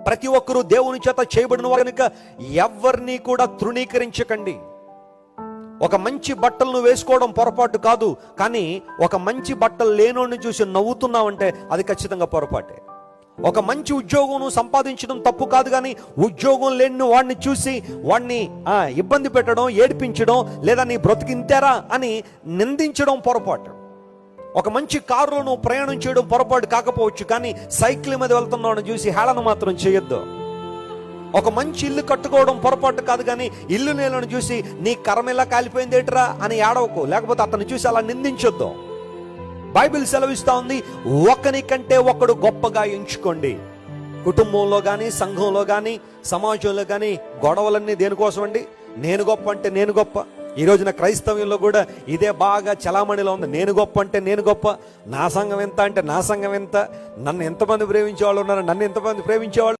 ప్రతి ఒక్కరూ దేవుని చేత చేయబడిన వారు కనుక ఎవరిని కూడా తృణీకరించకండి. ఒక మంచి బట్టలను వేసుకోవడం పొరపాటు కాదు, కానీ ఒక మంచి బట్టలు లేనోడిని చూసి నవ్వుతున్నావంటే అది ఖచ్చితంగా పొరపాటే. ఒక మంచి ఉద్యోగం సంపాదించడం తప్పు కాదు, కానీ ఉద్యోగం లేని వాడిని చూసి వాడిని ఇబ్బంది పెట్టడం, ఏడిపించడం, లేదా నీ బ్రతికింతారా అని నిందించడం పొరపాటు. ఒక మంచి కారులో నువ్వు ప్రయాణం చేయడం పొరపాటు కాకపోవచ్చు, కానీ సైకిల్ మీద వెళ్తున్నావు చూసి హేళన మాత్రం చేయొద్దు. ఒక మంచి ఇల్లు కట్టుకోవడం పొరపాటు కాదు, కానీ ఇల్లు నేలను చూసి నీ కర్మ ఎలా కాలిపోయింది ఏట్రా అని ఏడవకు, లేకపోతే అతను చూసి అలా నిందించొద్దు. బైబిల్ సెలవిస్తా ఉంది, ఒకని కంటే ఒకడు గొప్పగా ఎంచుకోండి. కుటుంబంలో కానీ, సంఘంలో కానీ, సమాజంలో కానీ గొడవలన్నీ దేనికోసం అండి? నేను గొప్ప అంటే నేను గొప్ప. ఈ రోజున క్రైస్తవ్యంలో కూడా ఇదే బాగా చలామణిలో ఉంది. నేను గొప్ప అంటే నేను గొప్ప, నా సంఘం ఎంత అంటే నా సంఘం ఎంత, నన్ను ఎంతమంది ప్రేమించేవాళ్ళు ఉన్నారు, నన్ను ఎంతమంది ప్రేమించేవాళ్ళు